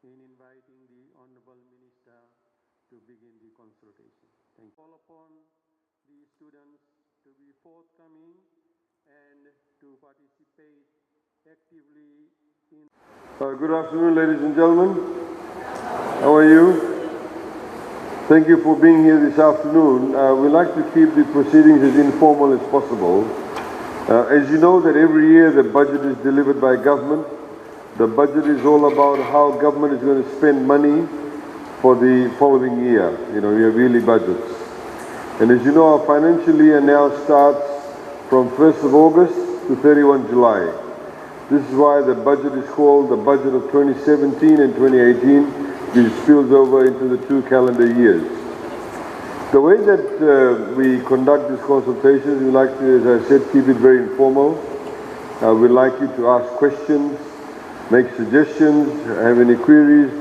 in inviting the Honorable Minister to begin the consultation. Thank you. Call upon the students to be forthcoming and to participate actively in... Good afternoon, ladies and gentlemen. How are you? Thank you for being here this afternoon. We like to keep the proceedings as informal as possible. As you know that every year the budget is delivered by government. The budget is all about how government is going to spend money for the following year. You know, we have yearly budgets. And as you know, our financial year now starts from 1st of August to 31 July. This is why the budget is called the budget of 2017 and 2018, which spills over into the 2 calendar years. The way that we conduct these consultations, we like to, as I said, keep it very informal. We'd like you to ask questions, make suggestions, have any queries.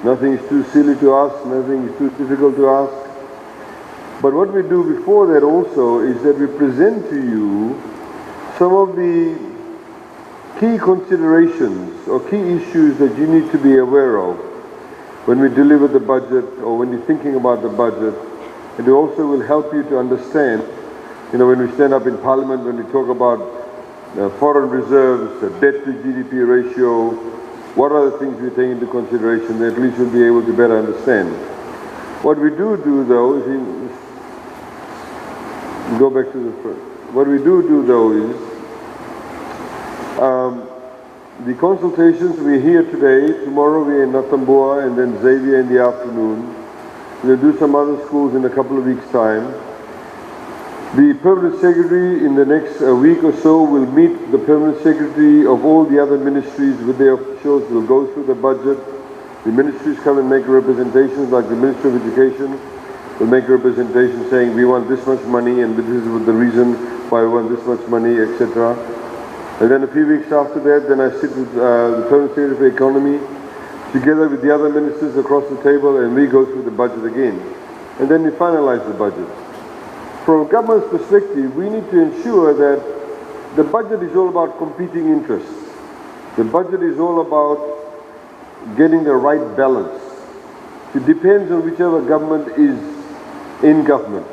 Nothing is too silly to ask, nothing is too difficult to ask. But what we do before that also is that we present to you some of the key considerations or key issues that you need to be aware of when we deliver the budget or when you're thinking about the budget. And it also will help you to understand, you know, when we stand up in Parliament, when we talk about foreign reserves, debt to GDP ratio, what are the things we take into consideration that at least you'll be able to better understand. What we do though is, go back to the first. What we do though is, the consultations, we're here today, tomorrow we're in Natambua and then Xavier in the afternoon. We'll do some other schools in a couple of weeks' time. The Permanent Secretary in the next week or so will meet the Permanent Secretary of all the other ministries with their officials. We'll go through the budget. The ministries come and make representations, like the Ministry of Education will make a representation saying we want this much money and this is the reason why we want this much money, etc. And then a few weeks after that, then I sit with the Permanent Secretary for Economy together with the other ministers across the table, and we go through the budget again. And then we finalize the budget. From a government's perspective, we need to ensure that the budget is all about competing interests. The budget is all about getting the right balance. It depends on whichever government is in government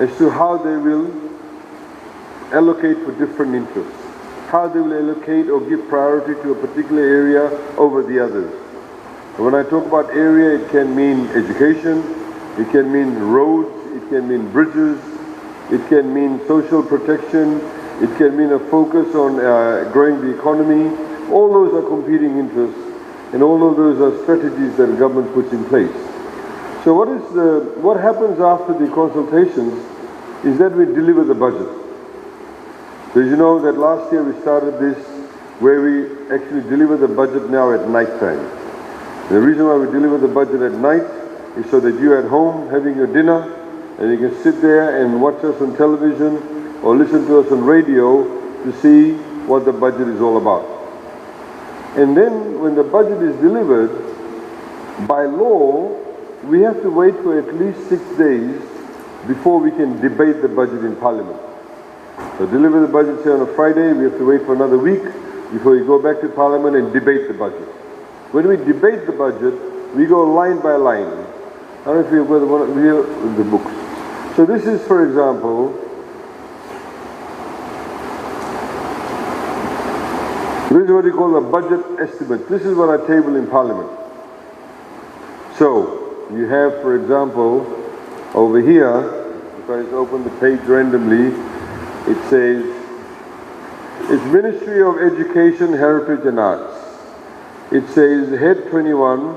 as to how they will allocate for different interests, how they will allocate or give priority to a particular area over the others. And when I talk about area, it can mean education, it can mean roads, it can mean bridges, it can mean social protection, it can mean a focus on growing the economy. All those are competing interests, and all of those are strategies that the government puts in place. So what happens after the consultations is that we deliver the budget. So you know that last year we started this where we actually deliver the budget now at night time. The reason why we deliver the budget at night is so that you're at home having your dinner and you can sit there and watch us on television or listen to us on radio to see what the budget is all about. And then when the budget is delivered, by law, we have to wait for at least 6 days before we can debate the budget in Parliament. So deliver the budget say on a Friday, we have to wait for another week before we go back to Parliament and debate the budget. When we debate the budget, we go line by line. I don't know if you've got one here with the books. So this is, for example, this is what we call a budget estimate. This is what I table in Parliament. So you have, for example, over here, if I just open the page randomly, it says, it's Ministry of Education, Heritage and Arts. It says, Head 21,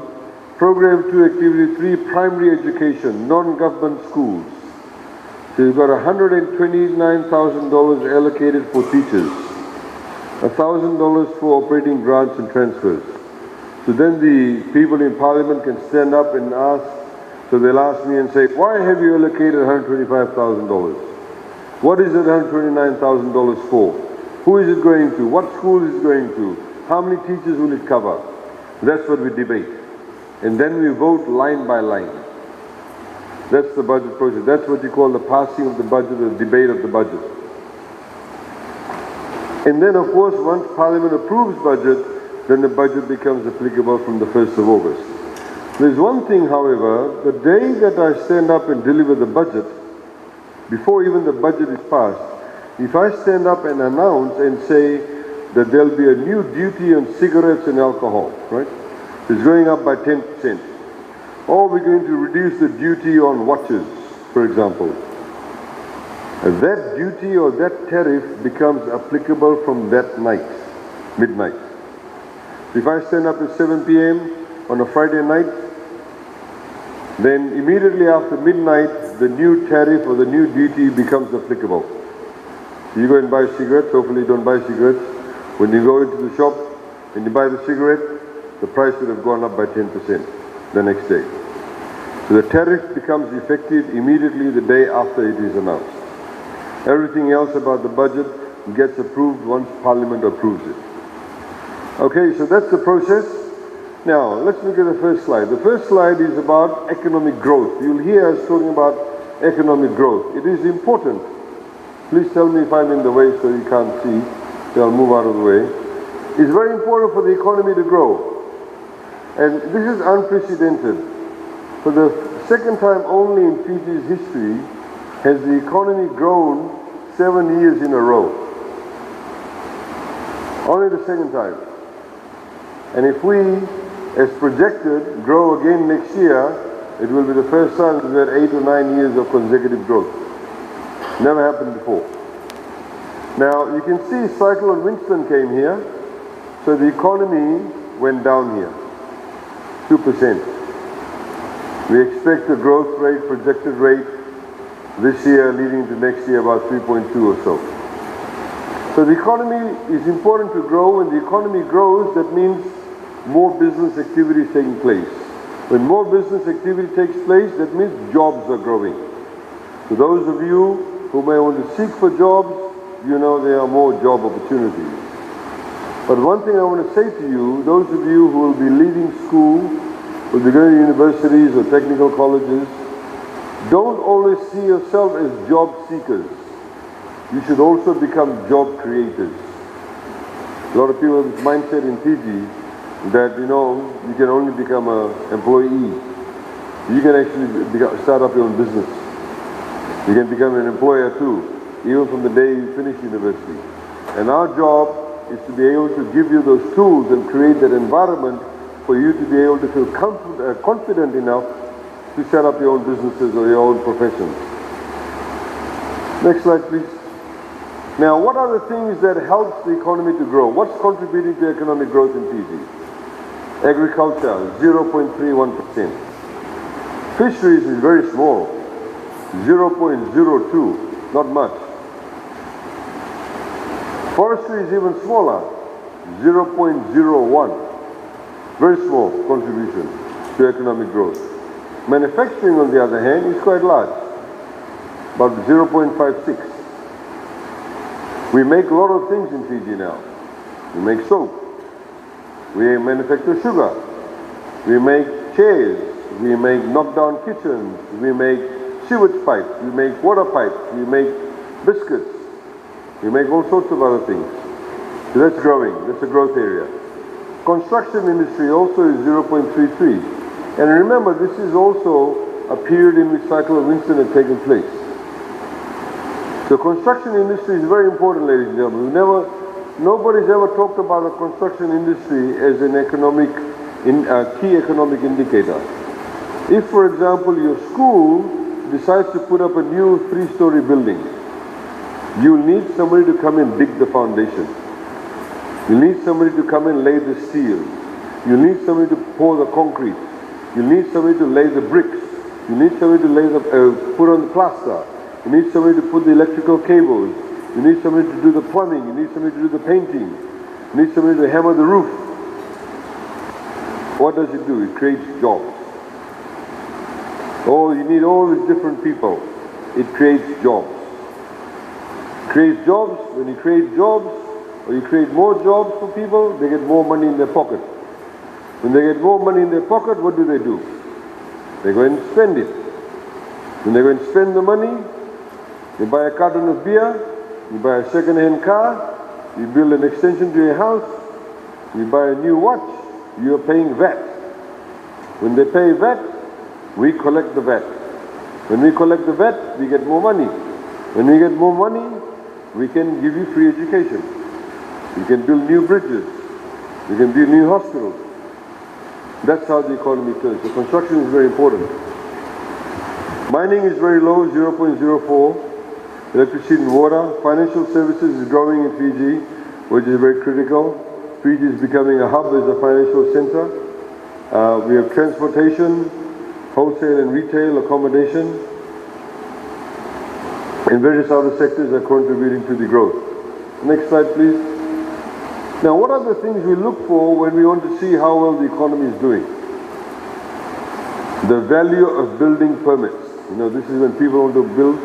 Program 2, Activity 3, Primary Education, Non-Government Schools. So you've got $129,000 allocated for teachers, $1,000 for operating grants and transfers. So then the people in Parliament can stand up and ask, so they'll ask me and say, why have you allocated $125,000? What is that $129,000 for? Who is it going to? What school is it going to? How many teachers will it cover? That's what we debate. And then we vote line by line. That's the budget process. That's what you call the passing of the budget, the debate of the budget. And then of course, once Parliament approves budget, then the budget becomes applicable from the 1st of August. There's one thing, however, the day that I stand up and deliver the budget, before even the budget is passed, if I stand up and announce and say that there'll be a new duty on cigarettes and alcohol, right? It's going up by 10%. Or we're going to reduce the duty on watches, for example. And that duty or that tariff becomes applicable from that night, midnight. If I stand up at 7 p.m. on a Friday night, then immediately after midnight, the new tariff or the new duty becomes applicable. So you go and buy cigarettes, hopefully you don't buy cigarettes. When you go into the shop and you buy the cigarette, the price would have gone up by 10% the next day. So the tariff becomes effective immediately the day after it is announced. Everything else about the budget gets approved once Parliament approves it. Okay, so that's the process. Now, let's look at the first slide. The first slide is about economic growth. You'll hear us talking about economic growth. It is important. Please tell me if I'm in the way so you can't see. So I'll move out of the way. It's very important for the economy to grow. And this is unprecedented. For the second time only in Fiji's history has the economy grown 7 years in a row. Only the second time. And if we, as projected, grow again next year, it will be the first time we've had 8 or 9 years of consecutive growth. Never happened before. Now, you can see Cyclone Winston came here, so the economy went down here, 2%. We expect the growth rate, projected rate, this year leading to next year about 3.2 or so. So the economy is important to grow. When the economy grows, that means more business activity is taking place. When more business activity takes place, that means jobs are growing. So those of you who may want to seek for jobs, you know there are more job opportunities. But one thing I want to say to you, those of you who will be leaving school, will be going to universities or technical colleges, don't always see yourself as job seekers. You should also become job creators. A lot of people have this mindset in Fiji that, you can only become an employee. You can actually start up your own business. You can become an employer too, even from the day you finish university. And our job is to be able to give you those tools and create that environment for you to be able to feel confident enough to set up your own businesses or your own professions. Next slide, please. Now, what are the things that helps the economy to grow? What's contributing to economic growth in Fiji? Agriculture, 0.31%. Fisheries is very small, 0.02, not much. Forestry is even smaller, 0.01. Very small contribution to economic growth. Manufacturing, on the other hand, is quite large, about 0.56. We make a lot of things in Fiji now. We make soap. We manufacture sugar. We make chairs. We make knockdown kitchens. We make sewage pipes. We make water pipes. We make biscuits. We make all sorts of other things. So that's growing. That's a growth area. Construction industry also is 0.33. And remember, this is also a period in which Cyclone Winston had taken place. The construction industry is very important, ladies and gentlemen. Nobody's ever talked about the construction industry as an key economic indicator. If, for example, your school decides to put up a new 3-story building, you'll need somebody to come and dig the foundation. You need somebody to come and lay the steel. You need somebody to pour the concrete. You need somebody to lay the bricks. You need somebody to put on the plaster. You need somebody to put the electrical cables. You need somebody to do the plumbing. You need somebody to do the painting. You need somebody to hammer the roof. What does it do? It creates jobs. Oh, you need all these different people. It creates jobs. It creates jobs. When you create jobs, or you create more jobs for people, they get more money in their pocket. When they get more money in their pocket, what do? They go and spend it. When they go and spend the money, you buy a carton of beer, you buy a second-hand car, you build an extension to your house, You buy a new watch, you're paying VAT. When they pay VAT, we collect the VAT. When we collect the VAT, we get more money. When we get more money, we can give you free education. We can build new bridges. We can build new hospitals. That's how the economy turns. So construction is very important. Mining is very low, 0.04. Electricity and water. Financial services is growing in Fiji, which is very critical. Fiji is becoming a hub as a financial center. We have transportation, wholesale and retail, accommodation, and various other sectors are contributing to the growth. Next slide, please. Now, what are the things we look for when we want to see how well the economy is doing? The value of building permits. This is when people want to build,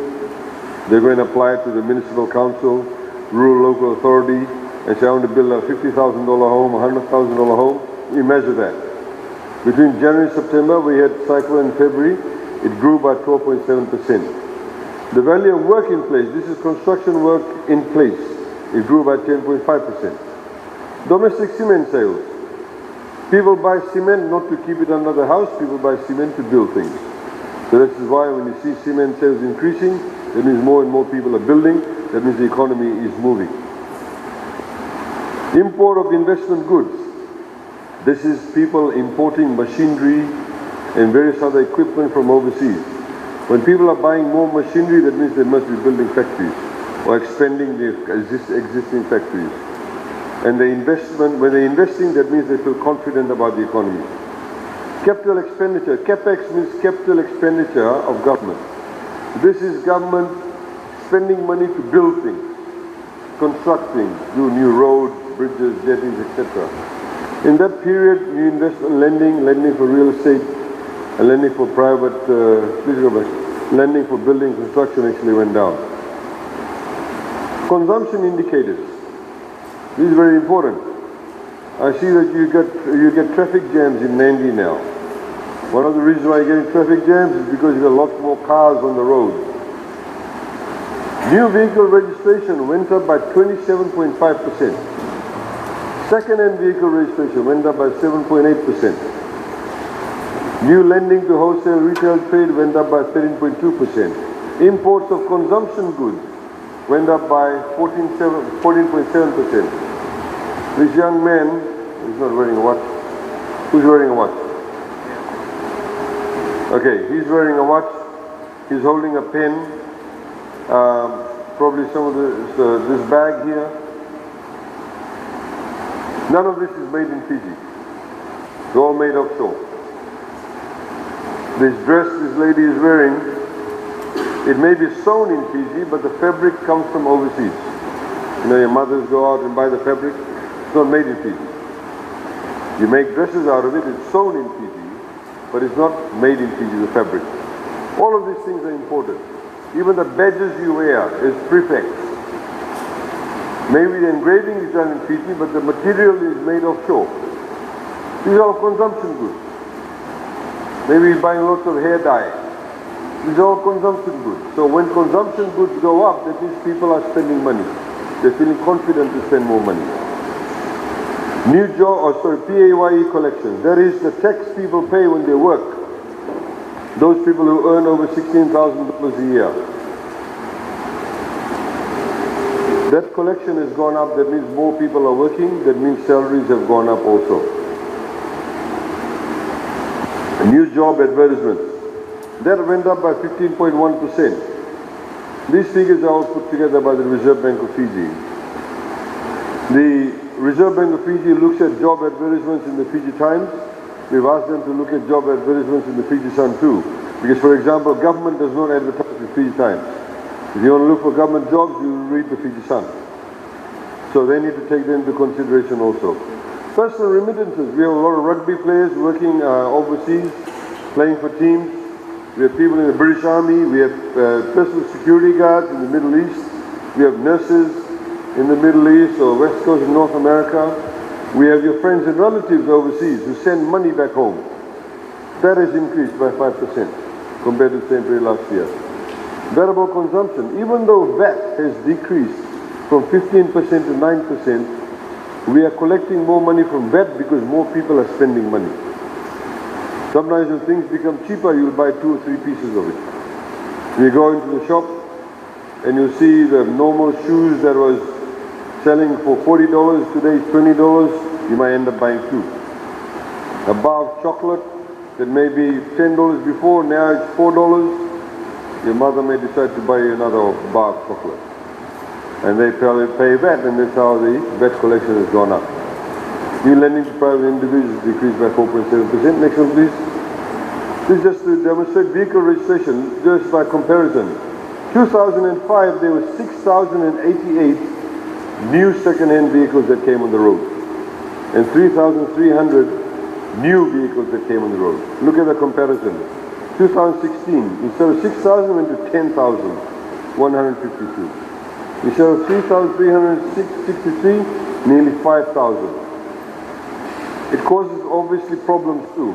they're going to apply to the municipal council, rural local authority, and say, I want to build a $50,000 home, a $100,000 home. You measure that. Between January and September, we had cycle in February, it grew by 12.7%. The value of work in place, this is construction work in place, it grew by 10.5%. Domestic cement sales. People buy cement not to keep it under the house, people buy cement to build things. So this is why when you see cement sales increasing, that means more and more people are building, that means the economy is moving. Import of investment goods. This is people importing machinery and various other equipment from overseas. When people are buying more machinery, that means they must be building factories or expanding the existing factories. And the investment, when they're investing, that means they feel confident about the economy. Capital expenditure. CapEx means capital expenditure of government. This is government spending money to build things, construct things, do new roads, bridges, jetties, etc. In that period, new investment lending for real estate, and lending for private, lending for building construction actually went down. Consumption indicators. This is very important. I see that you get traffic jams in Nandi now. One of the reasons why you're getting traffic jams is because you've got lots more cars on the road. New vehicle registration went up by 27.5%. Second-hand vehicle registration went up by 7.8%. New lending to wholesale retail trade went up by 13.2%. Imports of consumption goods went up by 14.7%. This young man is not wearing a watch. Who's wearing a watch? Okay, he's wearing a watch. He's holding a pen. Probably some of this bag here. None of this is made in Fiji. It's all made offshore. This dress this lady is wearing, it may be sewn in Fiji, but the fabric comes from overseas. Your mothers go out and buy the fabric. It's not made in Fiji. You make dresses out of it, it's sewn in Fiji, but it's not made in Fiji, the fabric. All of these things are important. Even the badges you wear is prefix. Maybe the engraving is done in Fiji, but the material is made offshore. These are all consumption goods. Maybe you're buying lots of hair dye. These are all consumption goods. So when consumption goods go up, that means people are spending money. They're feeling confident to spend more money. PAYE collection. That is the tax people pay when they work. Those people who earn over $16,000 a year. That collection has gone up, that means more people are working, that means salaries have gone up also. New job advertisements. That went up by 15.1%. These figures are all put together by the Reserve Bank of Fiji. The Reserve Bank of Fiji looks at job advertisements in the Fiji Times. We've asked them to look at job advertisements in the Fiji Sun too. Because, for example, government does not advertise the Fiji Times. If you want to look for government jobs, you read the Fiji Sun. So they need to take that into consideration also. Personal remittances. We have a lot of rugby players working overseas, playing for teams. We have people in the British Army. We have personal security guards in the Middle East. We have nurses in the Middle East or West Coast of North America. We have your friends and relatives overseas who send money back home. That has increased by 5% compared to the same period last year. Variable consumption. Even though VAT has decreased from 15% to 9%, We are collecting more money from VAT because more people are spending money. Sometimes when things become cheaper, you'll buy 2 or 3 pieces of it. You go into the shop and you see the normal shoes that was selling for $40, today it's $20, you might end up buying 2. A bar of chocolate that may be $10 before, now it's $4. Your mother may decide to buy you another bar of chocolate. And they pay VAT, and that's how the VAT collection has gone up. New lending to private individuals decreased by 4.7%. Next one, please. This is just to demonstrate vehicle registration, just by comparison. 2005, there were 6,088 new second-hand vehicles that came on the road, and 3,300 new vehicles that came on the road. Look at the comparison. 2016, instead of 6,000, went to 10,152. Instead of 3,363, nearly 5,000. It causes obviously problems too.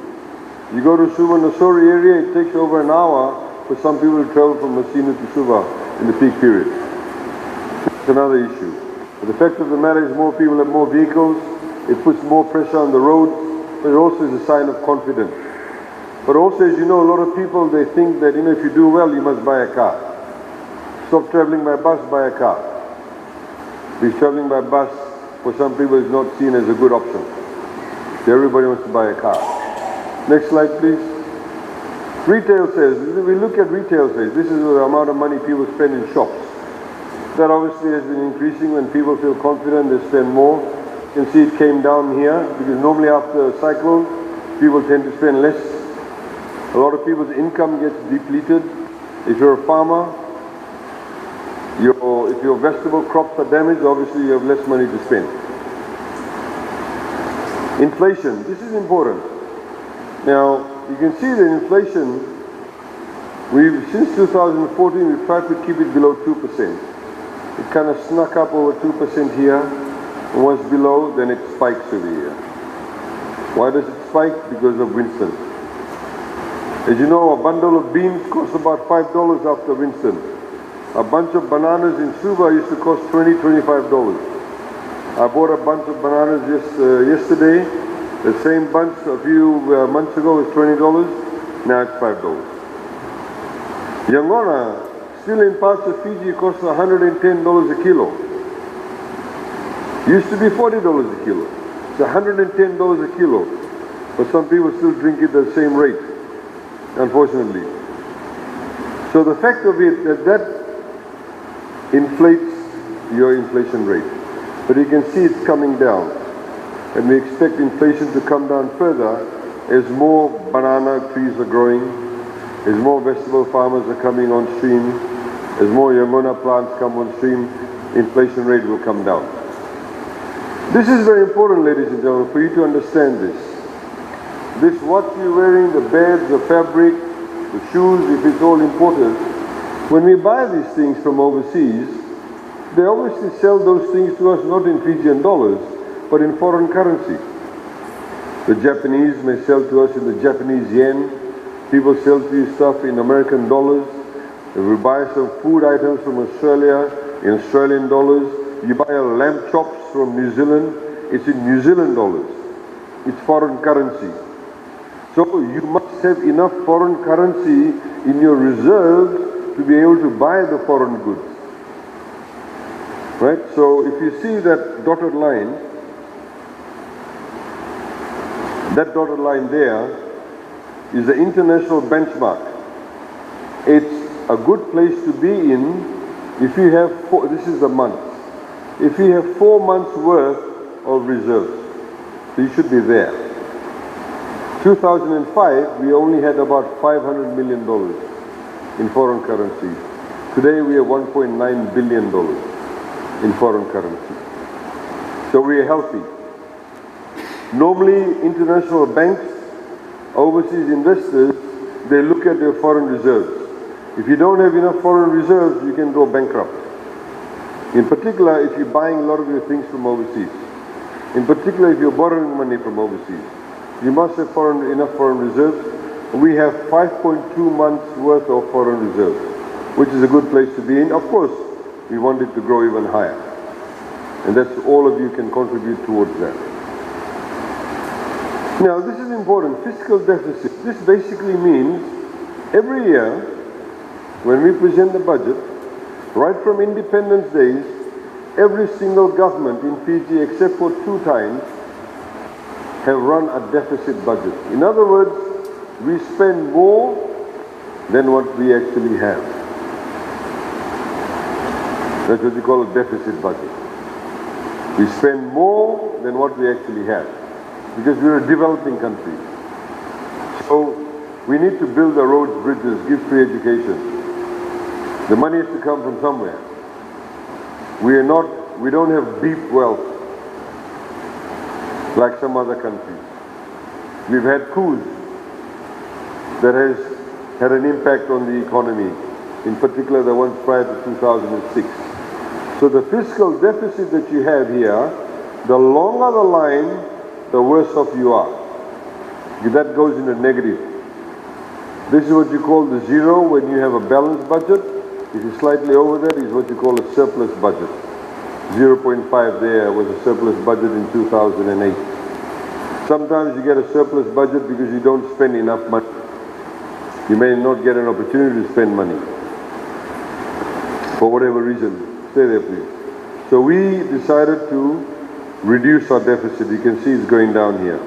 You go to Suva Nasori area, it takes over an hour for some people to travel from Masino to Suva in the peak period. It's another issue. But the fact of the matter is more people have more vehicles, it puts more pressure on the roads, but it also is a sign of confidence. But also, as you know, a lot of people, they think that, if you do well, you must buy a car. Stop traveling by bus, buy a car. Because traveling by bus, for some people, is not seen as a good option. So everybody wants to buy a car. Next slide, please. Retail sales. We look at retail sales. This is the amount of money people spend in shops. That obviously has been increasing. When people feel confident, they spend more. You can see it came down here, because normally after a cyclone, people tend to spend less. A lot of people's income gets depleted. If you're a farmer, if your vegetable crops are damaged, obviously you have less money to spend. Inflation, this is important. Now, you can see the inflation, since 2014, we've tried to keep it below 2%. It kind of snuck up over 2% here, and once below, then it spikes over here. Why does it spike? Because of Winston. As you know, a bundle of beans costs about $5 after Winston. A bunch of bananas in Suva used to cost $20, $25. I bought a bunch of bananas yesterday. The same bunch a few months ago was $20. Now it's $5. Yangona, still in parts of Fiji, costs $110 a kilo. Used to be $40 a kilo. It's $110 a kilo. But some people still drink it at the same rate, unfortunately. So the fact of it that inflates your inflation rate. But you can see it's coming down. And we expect inflation to come down further as more banana trees are growing, as more vegetable farmers are coming on stream, as more Yamuna plants come on stream, inflation rate will come down. This is very important, ladies and gentlemen, for you to understand this. This, what you're wearing, the beds, the fabric, the shoes, if it's all imported, when we buy these things from overseas, they obviously sell those things to us not in Fijian dollars, but in foreign currency. The Japanese may sell to us in the Japanese yen. People sell to you stuff in American dollars. If we buy some food items from Australia in Australian dollars, you buy a lamb chops from New Zealand, it's in New Zealand dollars. It's foreign currency. So you must have enough foreign currency in your reserves to be able to buy the foreign goods. Right? So if you see that dotted line there is the international benchmark. It's a good place to be in if you have this is the month. If you have 4 months worth of reserves, so you should be there. 2005, we only had about $500 million in foreign currency. Today we have $1.9 billion in foreign currency. So we are healthy. Normally, international banks, overseas investors, they look at their foreign reserves. If you don't have enough foreign reserves, you can go bankrupt. In particular, if you're buying a lot of your things from overseas. In particular, if you're borrowing money from overseas. You must have enough foreign reserves. We have 5.2 months worth of foreign reserves, which is a good place to be in. Of course, we want it to grow even higher. And that's all of you can contribute towards that. Now, this is important, fiscal deficit. This basically means every year, when we present the budget, right from Independence Days, every single government in Fiji, except for 2 times, have run a deficit budget. In other words, we spend more than what we actually have. That's what we call a deficit budget. We spend more than what we actually have, because we're a developing country. So we need to build the roads, bridges, give free education. The money has to come from somewhere. We don't have deep wealth like some other countries. We've had coups that has had an impact on the economy, in particular the ones prior to 2006. So the fiscal deficit that you have here, the longer the line, the worse off you are. That goes in a negative. This is what you call the zero when you have a balanced budget. If you're slightly over that, is what you call a surplus budget. 0.5 there was a surplus budget in 2008. Sometimes you get a surplus budget because you don't spend enough money. You may not get an opportunity to spend money. For whatever reason. Stay there, please. So we decided to reduce our deficit. You can see it's going down here.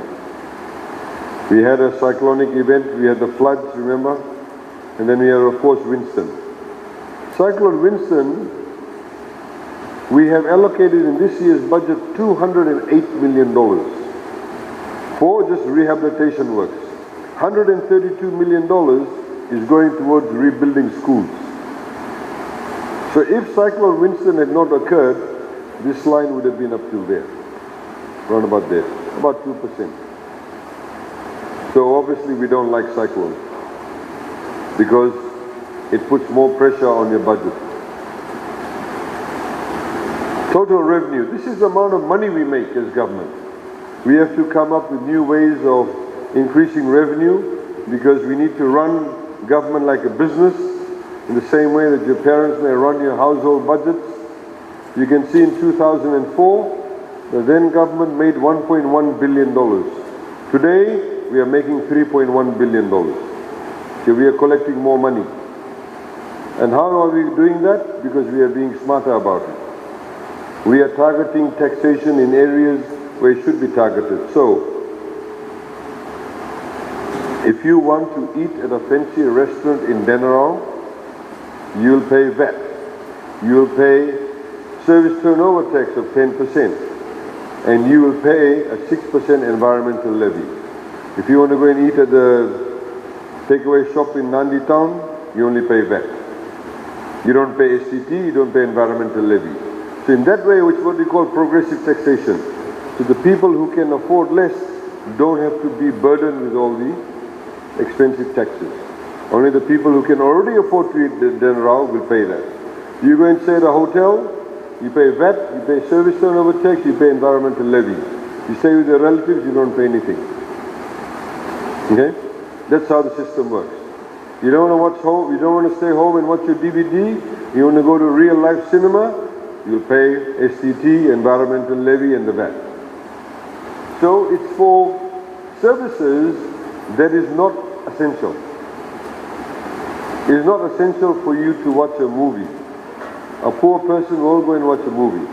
We had a cyclonic event. We had the floods, remember? And then we had, of course, Winston. Cyclone Winston, we have allocated in this year's budget $208 million for just rehabilitation works. $132 million is going towards rebuilding schools. So if Cyclone Winston had not occurred, this line would have been up till there, around about there, about 2%. So obviously we don't like cyclones because it puts more pressure on your budget. Total revenue. This is the amount of money we make as government. We have to come up with new ways of increasing revenue because we need to run government like a business in the same way that your parents may run your household budgets. You can see in 2004, the then government made $1.1 billion. Today, we are making $3.1 billion. So we are collecting more money. And how are we doing that? Because we are being smarter about it. We are targeting taxation in areas where it should be targeted. So, if you want to eat at a fancy restaurant in Denarau, you'll pay VAT. You'll pay service turnover tax of 10%. And you will pay a 6% environmental levy. If you want to go and eat at the takeaway shop in Nandi Town, you only pay VAT. You don't pay SCT, you don't pay environmental levy. So in that way, which is what we call progressive taxation. So the people who can afford less don't have to be burdened with all the expensive taxes. Only the people who can already afford to eat Denarau will pay that. You go and stay at a hotel, you pay VAT, you pay service turnover tax, you pay environmental levy. You stay with your relatives, you don't pay anything. Okay? That's how the system works. You don't want to watch home, you don't want to stay home and watch your DVD, you want to go to real life cinema, you'll pay STT, environmental levy and the VAT. So it's for services that is not essential. It is not essential for you to watch a movie. A poor person won't go and watch a movie.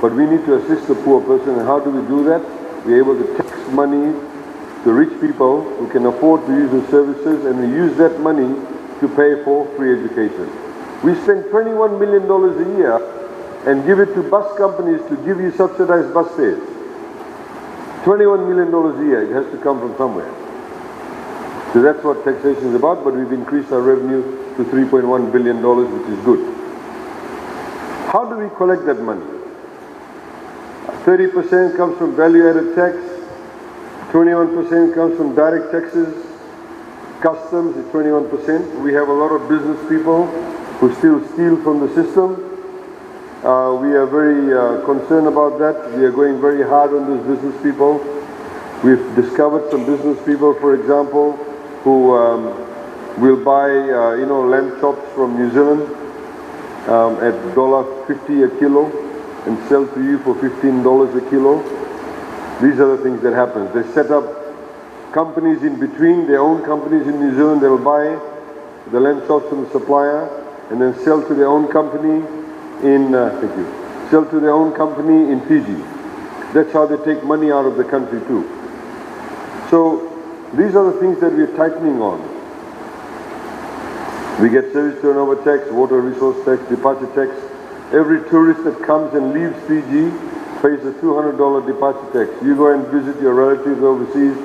But we need to assist the poor person, and how do we do that? We're able to tax money to rich people who can afford to use the services, and we use that money to pay for free education. We spend $21 million a year and give it to bus companies to give you subsidized bus fares. $21 million a year, it has to come from somewhere. So that's what taxation is about, but we've increased our revenue to $3.1 billion, which is good. How do we collect that money? 30% comes from value-added tax, 21% comes from direct taxes, customs is 21%. We have a lot of business people who still steal from the system. We are very concerned about that. We are going very hard on those business people. We've discovered some business people, for example, who will buy, lamb chops from New Zealand at $1.50 a kilo. and sell to you for $15 a kilo. These are the things that happen. They set up companies in between, their own companies in New Zealand. They'll buy the lamb chops from the supplier and then sell to their own company in, sell to their own company in Fiji. That's how they take money out of the country too. So these are the things that we're tightening on. We get service turnover tax, water resource tax, departure tax. Every tourist that comes and leaves Fiji pays a $200 departure tax. You go and visit your relatives overseas,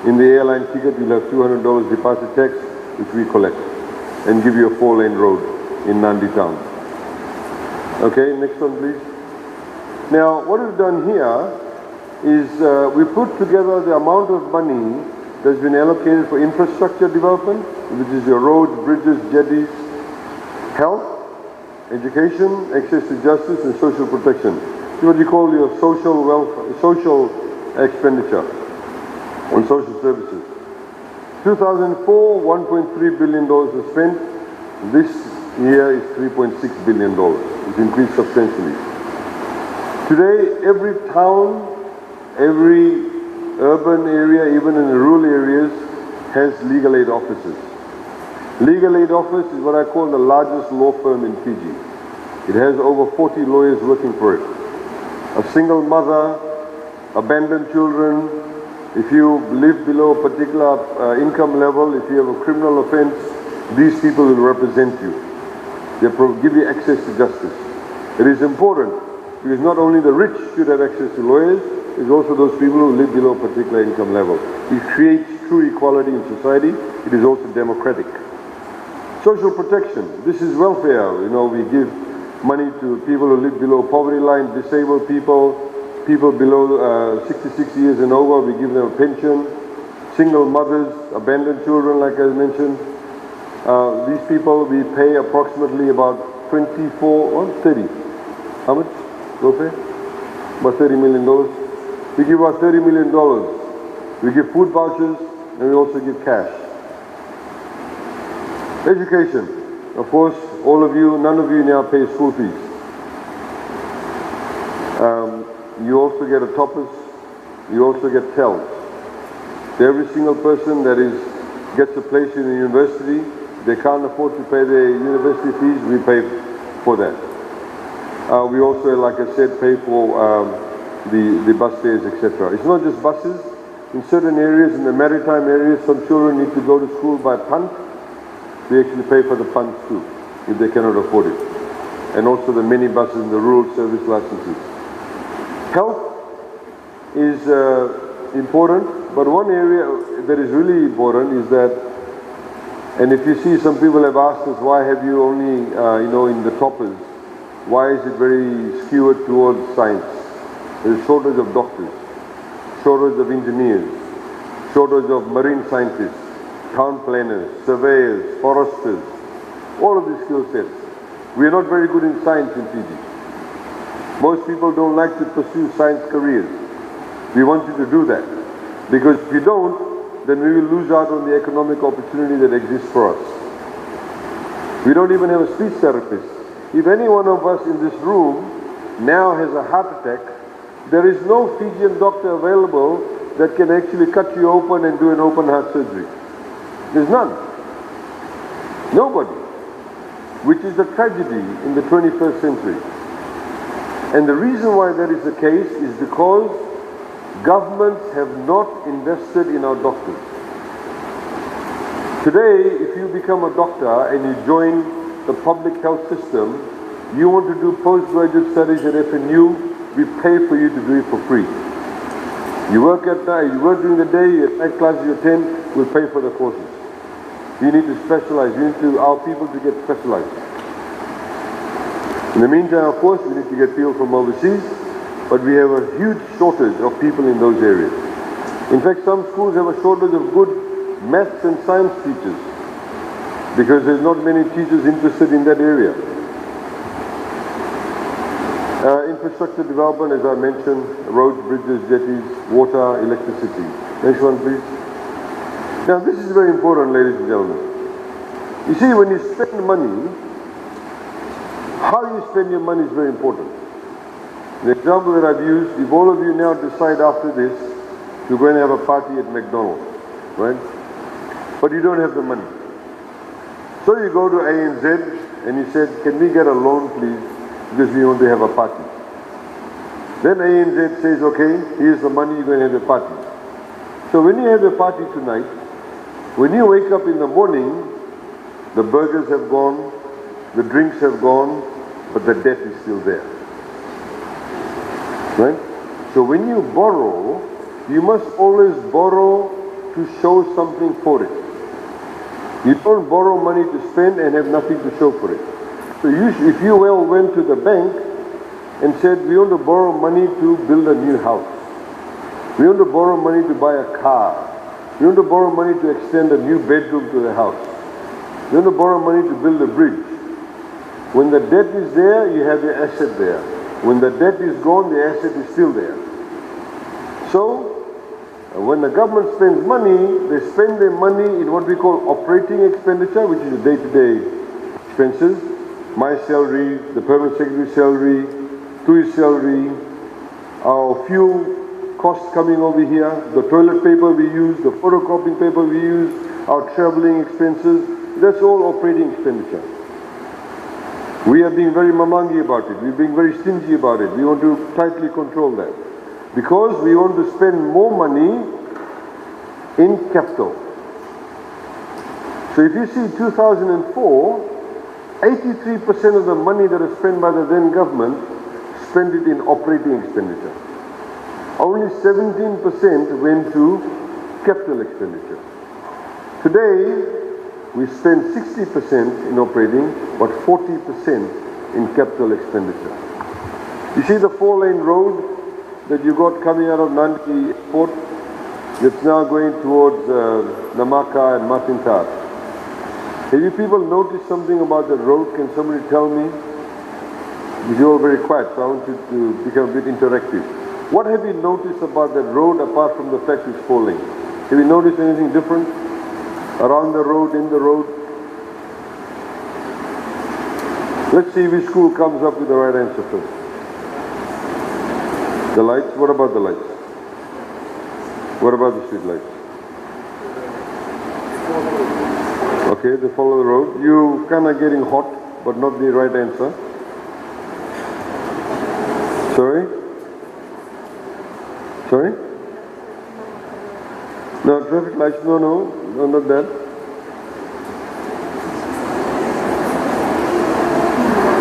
in the airline ticket you'll have $200 departure tax, which we collect and give you a 4-lane road in Nandi town. Okay, next one please. Now what we've done here is we put together the amount of money that's been allocated for infrastructure development, which is your roads, bridges, jetties, health, education, access to justice, and social protection. It's what you call your social welfare, social expenditure on social services. 2004, $1.3 billion was spent. This year is $3.6 billion. It's increased substantially. Today, every town, every urban area, even in the rural areas, has legal aid offices. Legal aid office is what I call the largest law firm in Fiji. It has over 40 lawyers working for it. A single mother, abandoned children, if you live below a particular income level, if you have a criminal offense, these people will represent you. They give you access to justice. It is important because not only the rich should have access to lawyers, it's also those people who live below a particular income level. It creates true equality in society. It is also democratic. Social protection. This is welfare. You know, we give money to people who live below poverty line, disabled people, people below 66 years and over, we give them a pension. Single mothers, abandoned children, like I mentioned. These people, we pay approximately about 24 or 30. How much? Welfare? About $30 million. We give about $30 million. We give food vouchers and we also give cash. Education. Of course, all of you, none of you now pay school fees. You also get a toppers. You also get TELS. Every single person that gets a place in the university, they can't afford to pay their university fees, we pay for that. We also, like I said, pay for the bus fares, etc. It's not just buses. In certain areas, in the maritime areas, some children need to go to school by punt. We actually pay for the punts too, if they cannot afford it. And also the mini buses and the rural service licenses. Health is important, but one area that is really important is that, and if you see, some people have asked us, why have you only, in the toppers, why is it very skewed towards science? There is shortage of doctors, shortage of engineers, shortage of marine scientists, town planners, surveyors, foresters, all of these skill sets. We are not very good in science in Fiji. Most people don't like to pursue science careers. We want you to do that. Because if you don't, then we will lose out on the economic opportunity that exists for us. We don't even have a speech therapist. If any one of us in this room now has a heart attack, there is no Fijian doctor available that can actually cut you open and do an open heart surgery. There's none. Nobody. Which is a tragedy in the 21st century. And the reason why that is the case is because governments have not invested in our doctors. Today, if you become a doctor and you join the public health system, you want to do postgraduate studies at FNU, we pay for you to do it for free. You work at night, you work during the day, at night classes you attend, we'll pay for the courses. You need to specialize, you need our people to get specialized. In the meantime, of course, we need to get people from overseas, but we have a huge shortage of people in those areas. In fact, some schools have a shortage of good maths and science teachers because there's not many teachers interested in that area. Infrastructure development, as I mentioned, roads, bridges, jetties, water, electricity. Next one, please. Now, this is very important, ladies and gentlemen. You see, when you spend money, how you spend your money is very important. The example that I've used, if all of you now decide after this, you're going to have a party at McDonald's, right? But you don't have the money. So you go to ANZ and you said, can we get a loan please, because we want to have a party. Then ANZ says, okay, here's the money, you're going to have a party. So when you have a party tonight, when you wake up in the morning, the burgers have gone, the drinks have gone, but the debt is still there. Right? So when you borrow, you must always borrow to show something for it. You don't borrow money to spend and have nothing to show for it. So if you went to the bank and said, we want to borrow money to build a new house. We want to borrow money to buy a car. We want to borrow money to extend a new bedroom to the house. We want to borrow money to build a bridge. When the debt is there, you have your asset there. When the debt is gone, the asset is still there. So, when the government spends money, they spend their money in what we call operating expenditure, which is day-to-day expenses. My salary, the permanent secretary's salary, Tui's salary, our fuel costs coming over here, the toilet paper we use, the photocopying paper we use, our traveling expenses, that's all operating expenditure. We are being very mamangi about it, we're being very stingy about it, we want to tightly control that. Because we want to spend more money in capital. So if you see 2004, 83% of the money that was spent by the then government spent it in operating expenditure. Only 17% went to capital expenditure. Today, we spend 60% in operating, but 40% in capital expenditure. You see the 4-lane road that you got coming out of Nandi Airport? It's now going towards Namaka and Matintar. Have you people noticed something about the road? Can somebody tell me? You're all very quiet, so I want you to become a bit interactive. What have you noticed about that road apart from the fact it's 4 lanes? Have you noticed anything different? Around the road, in the road? Let's see which school comes up with the right answer first. The lights? What about the lights? What about the street lights? Okay, they follow the road. You kind of getting hot, but not the right answer. Sorry? Sorry? No, traffic lights, no, not that.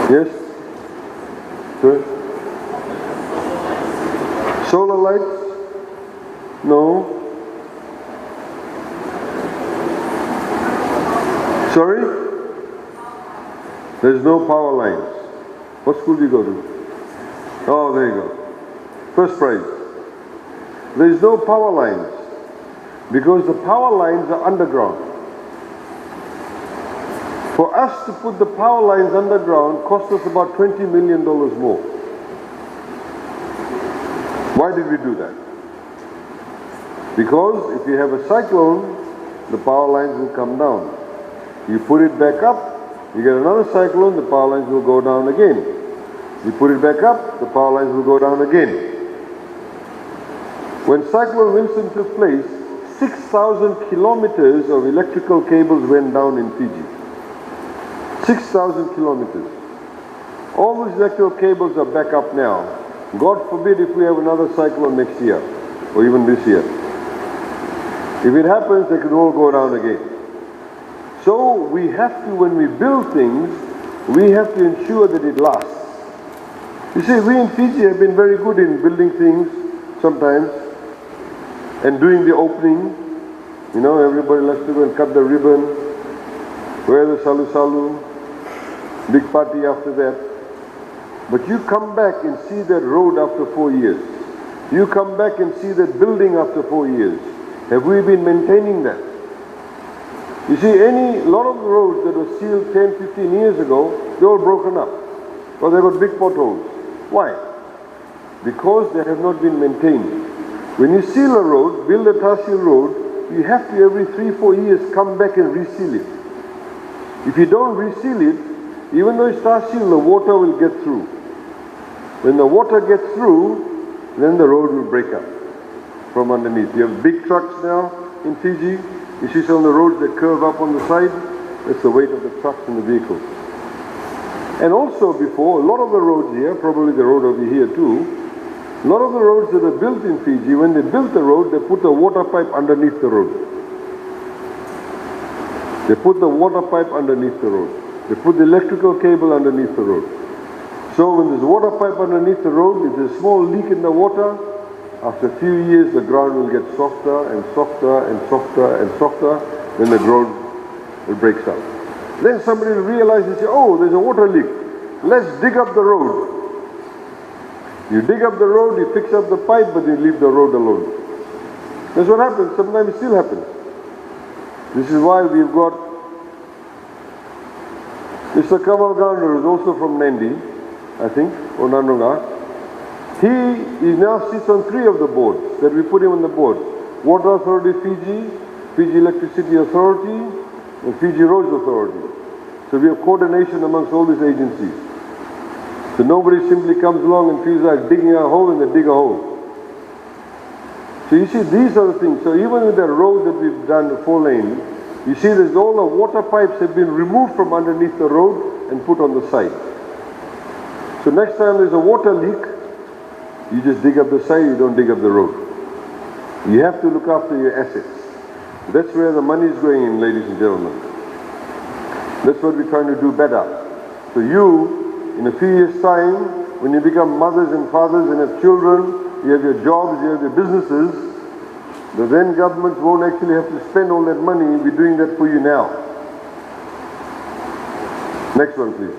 Yes? Sorry? Solar lights? No. Sorry? There's no power lines. What school do you go to? Oh, there you go. First prize. There is no power lines because the power lines are underground. For us to put the power lines underground cost us about $20 million more. Why did we do that? Because if you have a cyclone, the power lines will come down. You put it back up, you get another cyclone, the power lines will go down again. You put it back up, the power lines will go down again. When Cyclone Winston took place, 6,000 kilometers of electrical cables went down in Fiji. 6,000 kilometers. All those electrical cables are back up now. God forbid if we have another cyclone next year, or even this year. If it happens, they could all go down again. So we have to, when we build things, we have to ensure that it lasts. You see, we in Fiji have been very good in building things sometimes and doing the opening. You know, everybody likes to go and cut the ribbon, wear the salu, big party after that. But you come back and see that road after 4 years. You come back and see that building after 4 years. Have we been maintaining that? You see, a lot of the roads that were sealed 10, 15 years ago, they're all broken up. Or they've got big potholes. Why? Because they have not been maintained. When you seal a road, build a tar seal road, you have to every 3-4 years come back and reseal it. If you don't reseal it, even though it's tar seal, the water will get through. When the water gets through, then the road will break up from underneath. You have big trucks now in Fiji. You see some of the roads that curve up on the side. That's the weight of the trucks and the vehicles. And also before, a lot of the roads here, probably the road over here too, a lot of the roads that are built in Fiji, when they built the road, they put a water pipe underneath the road. They put the water pipe underneath the road. They put the electrical cable underneath the road. So when there's a water pipe underneath the road, if there's a small leak in the water, after a few years the ground will get softer and softer and softer and softer, then the ground will break up. Then somebody will realize and say, oh, there's a water leak. Let's dig up the road. You dig up the road, you fix up the pipe, but you leave the road alone. That's what happens. Sometimes it still happens. This is why we've got Mr. Kamal Gandhi, who is also from Nandi, I think, or Nandunga. He now sits on 3 of the boards that we put him on the board. Water Authority Fiji, Fiji Electricity Authority, and Fiji Roads Authority. So we have coordination amongst all these agencies. So nobody simply comes along and feels like digging a hole and they dig a hole. So you see, these are the things. So even with the road that we've done, the 4-lane, you see there's all the water pipes have been removed from underneath the road and put on the side. So next time there's a water leak, you just dig up the side, you don't dig up the road. You have to look after your assets. That's where the money is going in, ladies and gentlemen. That's what we're trying to do better. So you, in a few years' time, when you become mothers and fathers and have children, you have your jobs, you have your businesses, the then governments won't actually have to spend all that money. We're doing that for you now. Next one, please.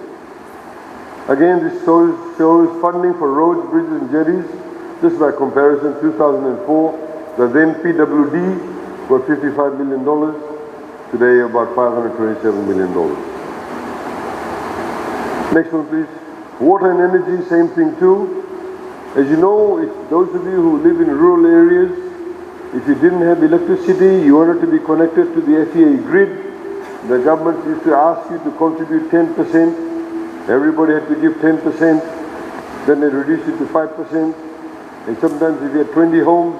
Again, this shows funding for roads, bridges and jetties. Just by comparison, 2004, the then PWD was $55 million. Today, about $527 million. Next one, please. Water and energy, same thing too. As you know, if those of you who live in rural areas, if you didn't have electricity, you wanted to be connected to the FEA grid, the government used to ask you to contribute 10%. Everybody had to give 10%. Then they reduced it to 5%. And sometimes if you had 20 homes,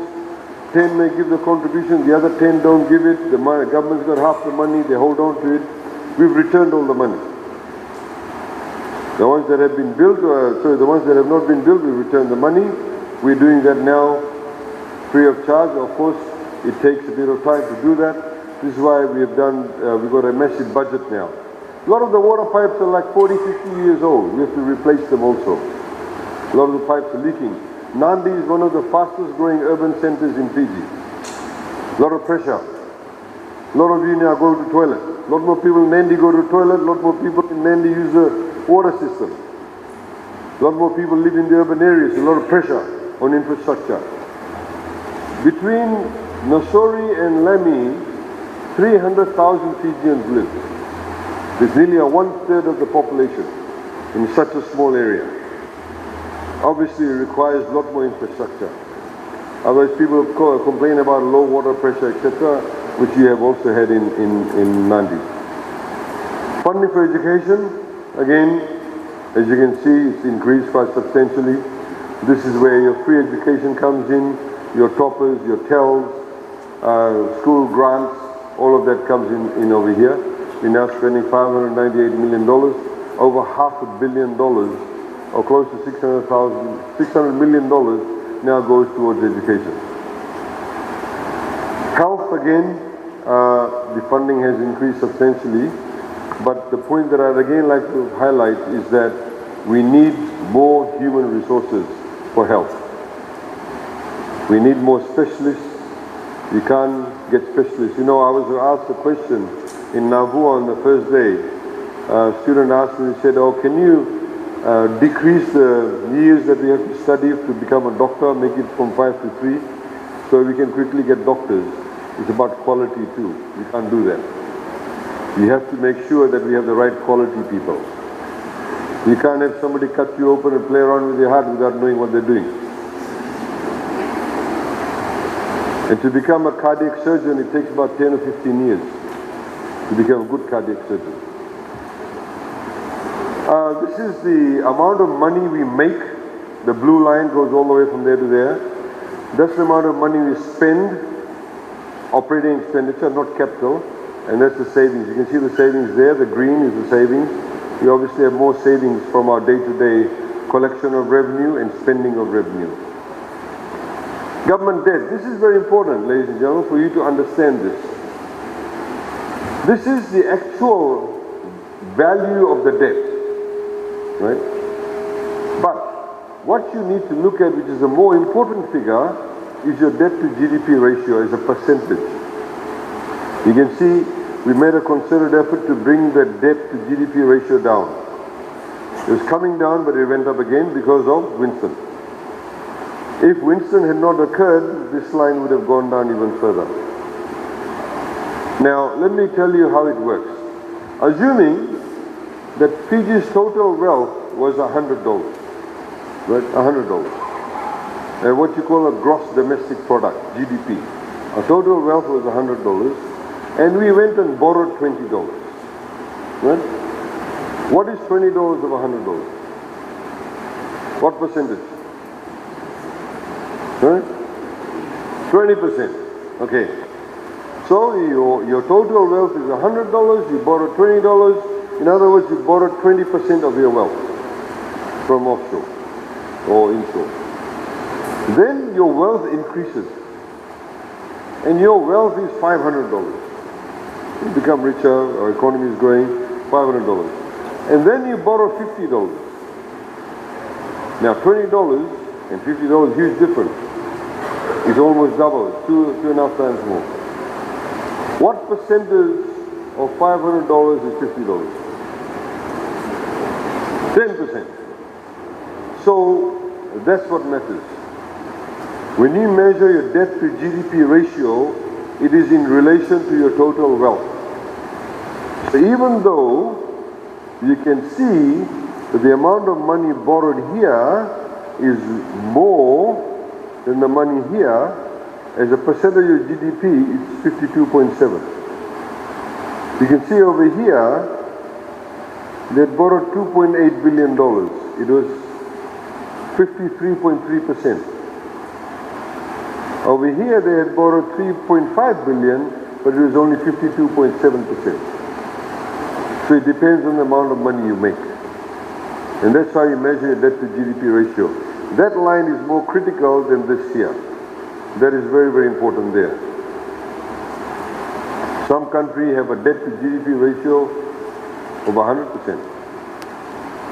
10 may give the contribution, the other 10 don't give it. The government's got half the money, they hold on to it. We've returned all the money. The ones that have been built, the ones that have not been built, we return the money. We're doing that now free of charge. Of course, it takes a bit of time to do that. This is why we have done, we've got a massive budget now. A lot of the water pipes are like 40, 50 years old. We have to replace them also. A lot of the pipes are leaking. Nandi is one of the fastest growing urban centers in Fiji. A lot of pressure. A lot of you now go to toilet. A lot more people in Nandi go to toilet. A lot more people in Nandi use the water system. A lot more people live in the urban areas. A lot of pressure on infrastructure. Between Nassori and Lamy, 300,000 Fijians live. There's nearly 1/3 of the population in such a small area. Obviously, it requires a lot more infrastructure. Otherwise, people complain about low water pressure, etc., which you have also had in Nandi. Funding for education, again, as you can see, it's increased quite substantially. This is where your free education comes in, your toppers, your TELs, school grants, all of that comes in over here. We're now spending $598 million, over $500 million, or close to $600 million now goes towards education. Health, again, the funding has increased substantially, but the point that I'd again like to highlight is that we need more human resources for health. We need more specialists. You can't get specialists. You know, I was asked a question in Nauvoo on the first day. A student asked me, he said, oh, can you decrease the years that we have to study to become a doctor, make it from 5 to 3, so we can quickly get doctors. It's about quality too. We can't do that. We have to make sure that we have the right quality people. You can't have somebody cut you open and play around with your heart without knowing what they're doing. And to become a cardiac surgeon, it takes about 10 or 15 years to become a good cardiac surgeon. This is the amount of money we make The blue line goes all the way from there to there. That's the amount of money we spend, operating expenditure, not capital, and that's the savings. You can see the savings there. The green is the savings. We obviously have more savings from our day-to-day collection of revenue and spending of revenue. Government debt. This is very important, ladies and gentlemen, for you to understand this. This is the actual value of the debt, right? But what you need to look at, which is a more important figure, is your debt to GDP ratio as a percentage. You can see we made a concerted effort to bring the debt to GDP ratio down. It was coming down, but it went up again because of Winston. If Winston had not occurred, this line would have gone down even further. Now, let me tell you how it works. Assuming that Fiji's total wealth was $100, right? $100. And what you call a gross domestic product, GDP. Our total wealth was $100, and we went and borrowed $20, right? What is $20 of $100? What percentage? Right? 20%. Okay. So your total wealth is $100, you borrowed $20. In other words, you borrowed 20% of your wealth from offshore or inshore. Then your wealth increases. And your wealth is $500. You become richer, our economy is growing, $500. And then you borrow $50. Now $20 and $50, huge difference. It's almost double, two and a half times more. What percentage of $500 is $50? 10%. So that's what matters. When you measure your debt to GDP ratio, it is in relation to your total wealth. So even though you can see that the amount of money borrowed here is more than the money here, as a percentage of GDP, it's 52.7. You can see over here, they had borrowed $2.8 billion. It was 53.3%. Over here, they had borrowed $3.5 billion, but it was only 52.7%. So it depends on the amount of money you make. And that's how you measure your debt to GDP ratio. That line is more critical than this here. That is very, very important there. Some countries have a debt to GDP ratio of 100%.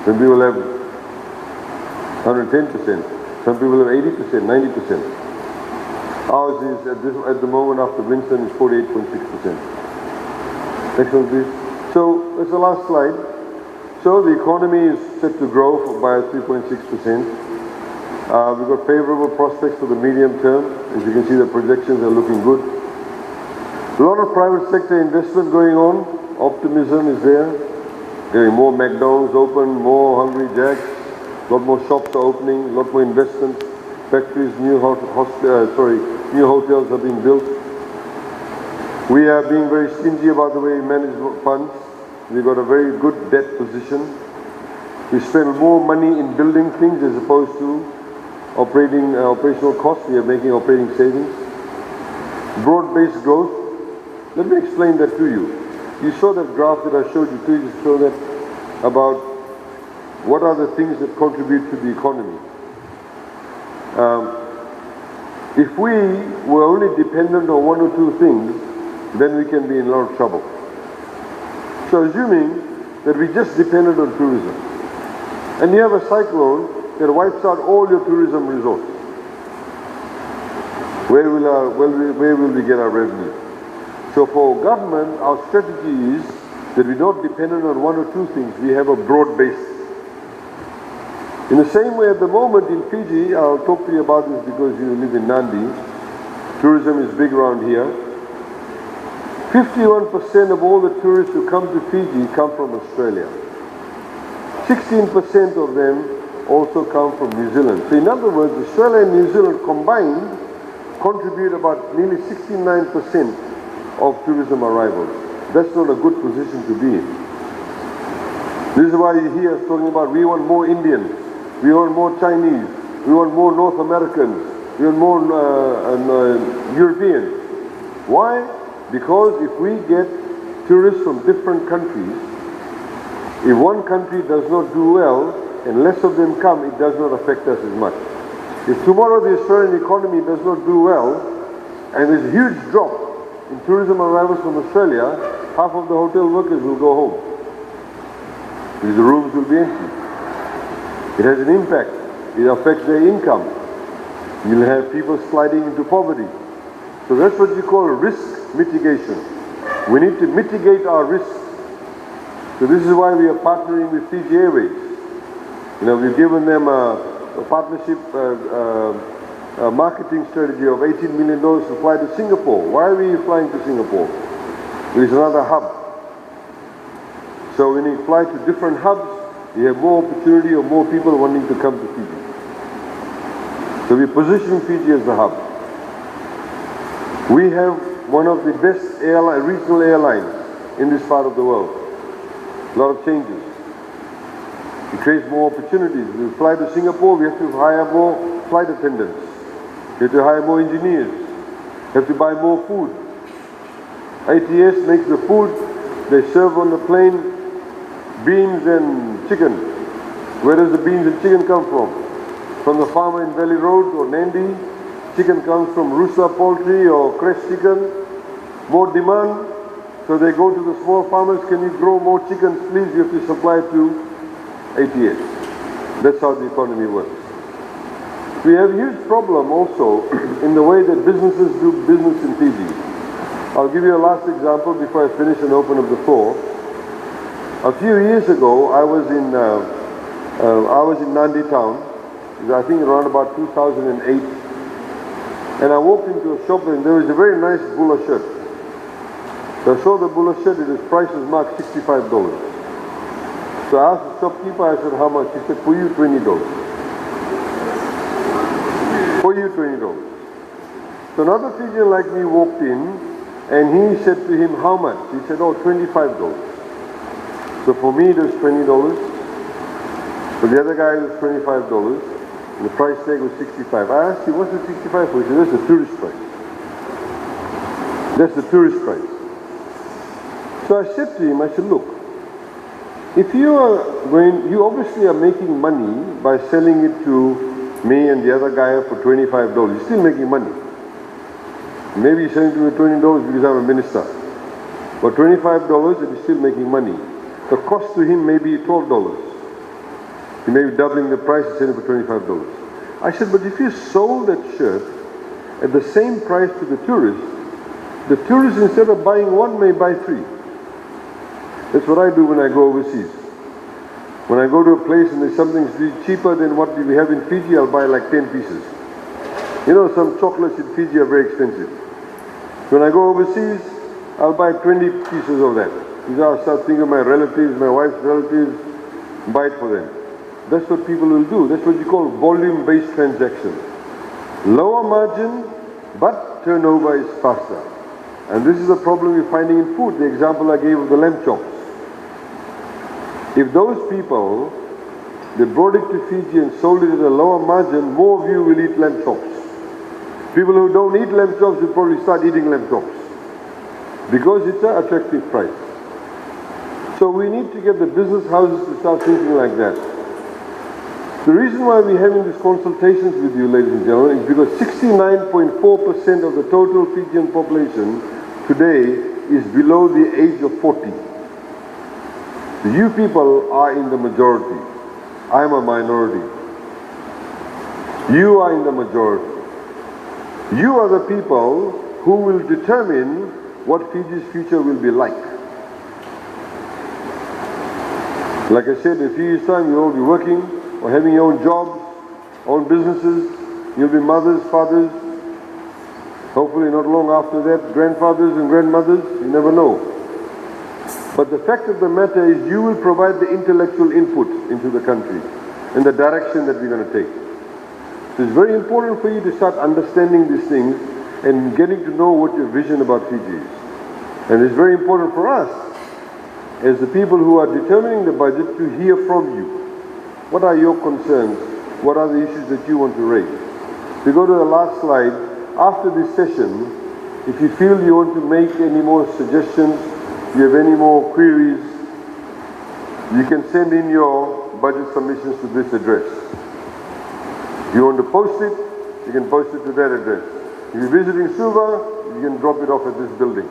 Some people have 110%. Some people have 80%, 90%. Ours is at the moment after Winston is 48.6%. Next one, please. So that's the last slide. So the economy is set to grow by 3.6%. We've got favorable prospects for the medium term. As you can see, the projections are looking good. A lot of private sector investment going on. Optimism is there. Getting more McDonald's open, more Hungry Jacks. A lot more shops are opening. A lot more investment. Factories, new hotels are being built. We are being very stingy about the way we manage funds. We've got a very good debt position. We spend more money in building things as opposed to operational costs. We are making operating savings. Broad-based growth. Let me explain that to you. You saw that graph that I showed you, to show that about what are the things that contribute to the economy. If we were only dependent on one or two things, then we can be in a lot of trouble. So assuming that we just depended on tourism, and you have a cyclone that wipes out all your tourism resorts, where will we get our revenue? So for government, our strategy is that we're not dependent on one or two things. We have a broad base. In the same way, at the moment in Fiji, I'll talk to you about this because you live in Nandi. Tourism is big around here. 51% of all the tourists who come to Fiji come from Australia. 16% of them also come from New Zealand. So in other words, Australia and New Zealand combined contribute about nearly 69% of tourism arrivals. That's not a good position to be in. This is why you hear us talking about we want more Indians, we want more Chinese, we want more North Americans, we want more Europeans. Why? Because if we get tourists from different countries, if one country does not do well and less of them come, it does not affect us as much. If tomorrow the Australian economy does not do well and there's a huge drop in tourism arrivals from Australia, half of the hotel workers will go home because the rooms will be empty. It has an impact. It affects their income. You'll have people sliding into poverty. So that's what you call risk mitigation. We need to mitigate our risks. So this is why we are partnering with Fiji Airways. We've given them a partnership marketing strategy of $18 million to fly to Singapore. Why are we flying to Singapore? It is another hub. So when you fly to different hubs, you have more opportunity or more people wanting to come to Fiji. So we're positioning Fiji as the hub. We have one of the best regional airlines in this part of the world. A lot of changes. It creates more opportunities. We fly to Singapore, we have to hire more flight attendants. We have to hire more engineers. We have to buy more food. ITS makes the food. They serve on the plane beans and chicken. Where does the beans and chicken come from? From the farmer in Valley Road or Nandi. Chicken comes from Rusa Poultry or Crest Chicken. More demand. So they go to the small farmers, can you grow more chickens please? You have to supply to ATS. That's how the economy works. We have a huge problem also in the way that businesses do business in Fiji. I'll give you a last example before I finish and open up the floor. A few years ago, I was in Nandi town, I think around about 2008, and I walked into a shop and there was a very nice Bula shirt. So I saw the Bula shirt, its price was marked $65. So I asked the shopkeeper, I said, how much? He said, for you $20. For you $20. So another Fijian like me walked in and he said to him, how much? He said, oh, $25. So for me it was $20. For the other guy it was $25. And the price tag was $65. I asked him, what's the $65 for? He said, that's the tourist price. That's the tourist price. So I said to him, I said, look, if you obviously are making money by selling it to me and the other guy for $25, you're still making money. Maybe you're selling to me $20 because I'm a minister. But $25, it is still making money. The cost to him may be $12. He may be doubling the price and selling for $25. I said, but if you sold that shirt at the same price to the tourist instead of buying one may buy three. That's what I do when I go overseas. When I go to a place and there's something cheaper than what we have in Fiji, I'll buy like 10 pieces. Some chocolates in Fiji are very expensive. When I go overseas, I'll buy 20 pieces of that. I'll start thinking of my relatives, my wife's relatives, buy it for them. That's what people will do. That's what you call volume-based transaction. Lower margin, but turnover is faster. And this is a problem we're finding in food. The example I gave of the lamb chops. If those people, they brought it to Fiji and sold it at a lower margin, more of you will eat lamb chops. People who don't eat lamb chops will probably start eating lamb chops because it's an attractive price. So we need to get the business houses to start thinking like that. The reason why we're having these consultations with you, ladies and gentlemen, is because 69.4% of the total Fijian population today is below the age of 40. You people are in the majority. I am a minority. You are in the majority. You are the people who will determine what Fiji's future will be like. Like I said, in a few years' time, you'll all be working or having your own jobs, own businesses. You'll be mothers, fathers. Hopefully not long after that, grandfathers and grandmothers. You never know. But the fact of the matter is you will provide the intellectual input into the country in the direction that we're going to take. So it's very important for you to start understanding these things and getting to know what your vision about Fiji is. And it's very important for us as the people who are determining the budget to hear from you. What are your concerns what are the issues that you want to raise. If you go to the last slide, after this session, if you feel you want to make any more suggestions, you have any more queries, you can send in your budget submissions to this address. If you want to post it, you can post it to that address. If you're visiting Suva, you can drop it off at this building.